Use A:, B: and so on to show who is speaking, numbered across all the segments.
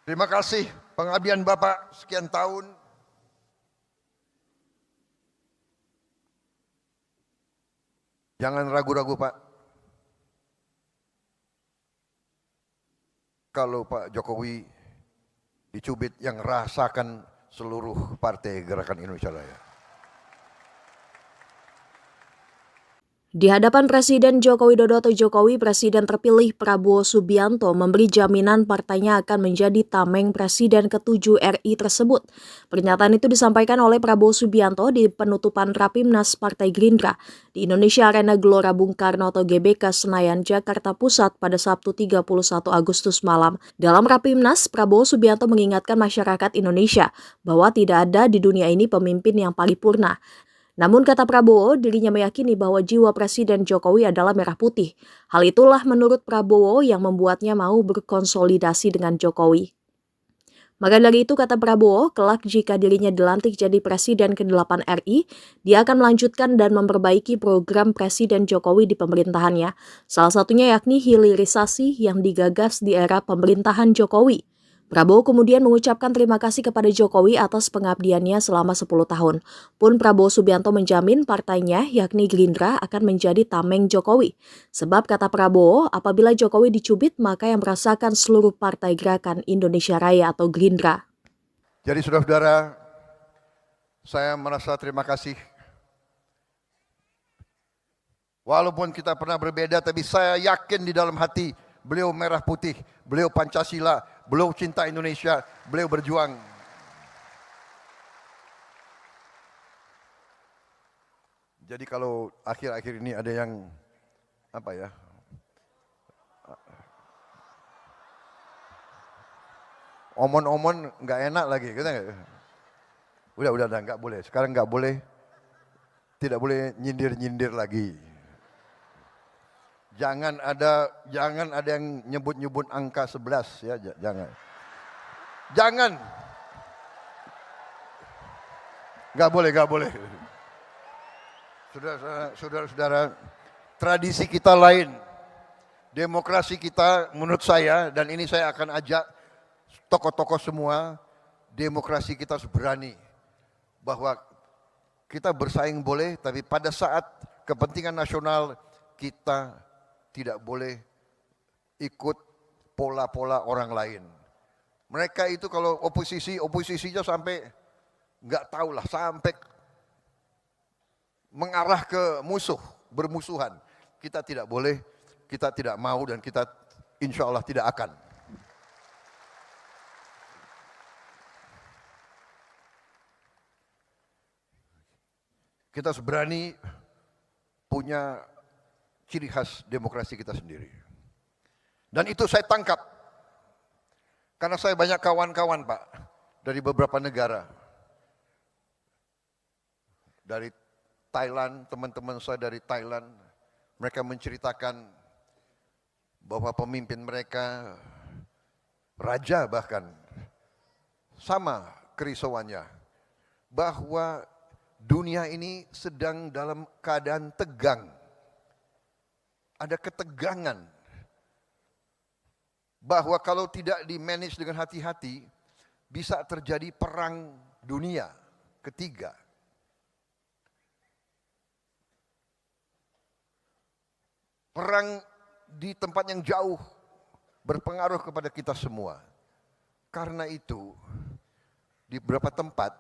A: Terima kasih pengabdian Bapak sekian tahun. Jangan ragu-ragu Pak. Kalau Pak Jokowi dicubit yang rasakan seluruh partai Gerakan Indonesia Raya.
B: Di hadapan Presiden Joko Widodo atau Jokowi, Presiden terpilih Prabowo Subianto memberi jaminan partainya akan menjadi tameng Presiden ke-7 RI tersebut. Pernyataan itu disampaikan oleh Prabowo Subianto di penutupan Rapimnas Partai Gerindra di Indonesia Arena Gelora Bung Karno atau GBK Senayan, Jakarta Pusat pada Sabtu 31 Agustus malam. Dalam Rapimnas, Prabowo Subianto mengingatkan masyarakat Indonesia bahwa tidak ada di dunia ini pemimpin yang paripurna. Namun kata Prabowo, dirinya meyakini bahwa jiwa Presiden Jokowi adalah merah putih. Hal itulah menurut Prabowo yang membuatnya mau berkonsolidasi dengan Jokowi. Maka dari itu kata Prabowo, kelak jika dirinya dilantik jadi Presiden ke-8 RI, dia akan melanjutkan dan memperbaiki program Presiden Jokowi di pemerintahannya. Salah satunya yakni hilirisasi yang digagas di era pemerintahan Jokowi. Prabowo kemudian mengucapkan terima kasih kepada Jokowi atas pengabdiannya selama 10 tahun. Pun Prabowo Subianto menjamin partainya, yakni Gerindra, akan menjadi tameng Jokowi. Sebab kata Prabowo, apabila Jokowi dicubit, maka yang merasakan seluruh Partai Gerakan Indonesia Raya atau Gerindra.
A: Jadi saudara-saudara, saya merasa terima kasih. Walaupun kita pernah berbeda, tapi saya yakin di dalam hati beliau merah putih, beliau Pancasila, beliau cinta Indonesia, beliau berjuang. Jadi kalau akhir-akhir ini ada yang omon-omon nggak enak lagi, gitu nggak? Udah nggak boleh. Sekarang nggak boleh, tidak boleh nyindir-nyindir lagi. Jangan ada yang nyebut-nyebut angka 11 ya, jangan. Nggak boleh. Saudara-saudara, tradisi kita lain, demokrasi kita menurut saya, dan ini saya akan ajak tokoh-tokoh semua, demokrasi kita harus berani bahwa kita bersaing boleh, tapi pada saat kepentingan nasional kita tidak boleh ikut pola-pola orang lain. Mereka itu kalau oposisinya sampai nggak tahu lah, sampai mengarah ke bermusuhan. Kita tidak boleh, kita tidak mau, dan kita insya Allah tidak akan. Kita harus berani punya ciri khas demokrasi kita sendiri. Dan itu saya tangkap. Karena saya banyak kawan-kawan Pak, dari beberapa negara. Dari Thailand, teman-teman saya dari Thailand, mereka menceritakan bahwa pemimpin mereka, raja bahkan, sama kerisauannya, bahwa dunia ini sedang dalam keadaan tegang. Ada ketegangan. Bahwa kalau tidak di-manage dengan hati-hati, bisa terjadi perang dunia ketiga. Perang di tempat yang jauh berpengaruh kepada kita semua. Karena itu, di beberapa tempat,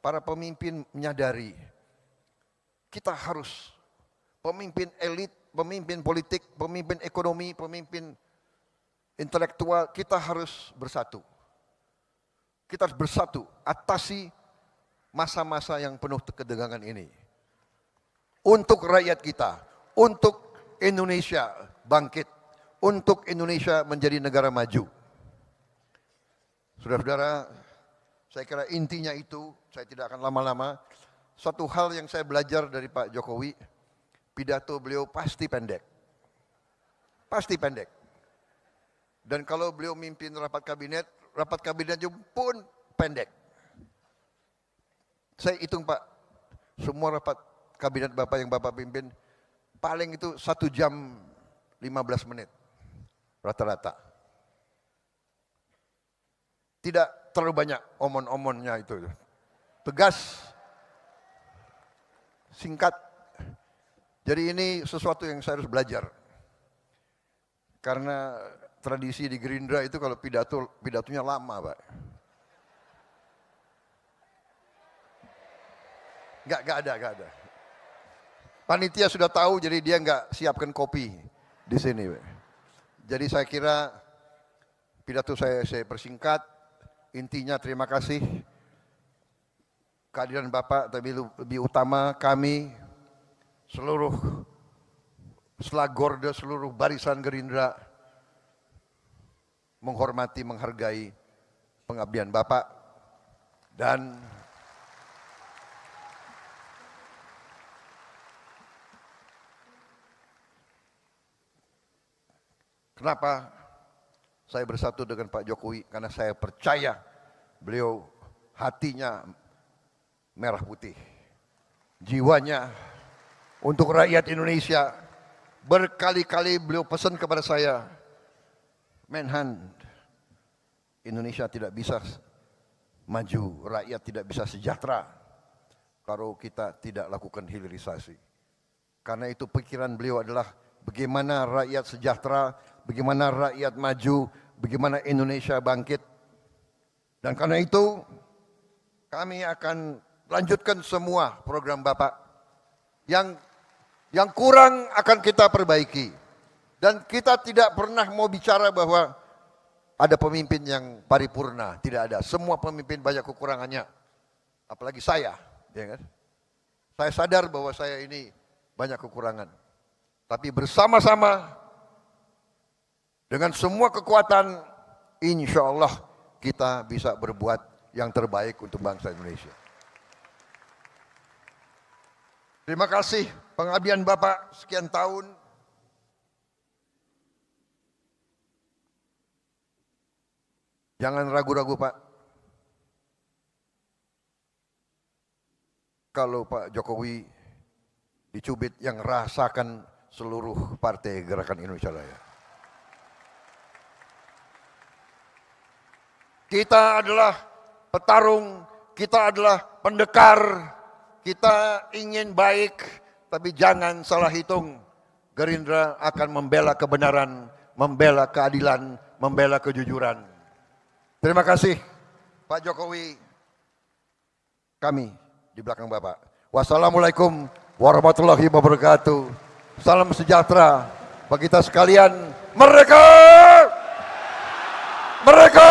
A: para pemimpin menyadari, kita harus pemimpin elit, pemimpin politik, pemimpin ekonomi, pemimpin intelektual, kita harus bersatu. Kita harus bersatu, atasi masa-masa yang penuh ketegangan ini. Untuk rakyat kita, untuk Indonesia bangkit, untuk Indonesia menjadi negara maju. Saudara-saudara, saya kira intinya itu, saya tidak akan lama-lama. Satu hal yang saya belajar dari Pak Jokowi, pidato beliau pasti pendek. Pasti pendek. Dan kalau beliau mimpin rapat kabinetnya pun pendek. Saya hitung Pak, semua rapat kabinet Bapak yang Bapak pimpin, paling itu 1 jam 15 menit rata-rata. tidak terlalu banyak omon-omonnya itu. Tegas, singkat. Jadi ini sesuatu yang saya harus belajar. Karena tradisi di Gerindra itu kalau pidatonya lama, Pak. Nggak ada. Panitia sudah tahu, jadi dia nggak siapkan kopi di sini, Pak. Jadi saya kira pidato saya persingkat. Intinya terima kasih kehadiran Bapak, tapi lebih utama kami seluruh Selagorda, seluruh barisan Gerindra menghormati, menghargai pengabdian Bapak dan kenapa saya bersatu dengan Pak Jokowi? Karena saya percaya beliau hatinya merah putih, jiwanya untuk rakyat Indonesia. Berkali-kali beliau pesan kepada saya, Menhan, Indonesia tidak bisa maju, rakyat tidak bisa sejahtera kalau kita tidak lakukan hilirisasi. Karena itu pikiran beliau adalah bagaimana rakyat sejahtera, bagaimana rakyat maju, bagaimana Indonesia bangkit. Dan karena itu kami akan lanjutkan semua program Bapak. Yang kurang akan kita perbaiki. Dan kita tidak pernah mau bicara bahwa ada pemimpin yang paripurna, tidak ada. Semua pemimpin banyak kekurangannya. Apalagi saya, ya kan? Saya sadar bahwa saya ini banyak kekurangan. Tapi bersama-sama dengan semua kekuatan, insya Allah kita bisa berbuat yang terbaik untuk bangsa Indonesia. Terima kasih pengabdian Bapak sekian tahun. Jangan ragu-ragu, Pak. Kalau Pak Jokowi dicubit, yang rasakan seluruh partai Gerakan Indonesia Raya. Kita adalah petarung, kita adalah pendekar, kita ingin baik, tapi jangan salah hitung. Gerindra akan membela kebenaran, membela keadilan, membela kejujuran. Terima kasih Pak Jokowi, kami di belakang Bapak. Wassalamualaikum warahmatullahi wabarakatuh. Salam sejahtera bagi kita sekalian. Merdeka! Merdeka!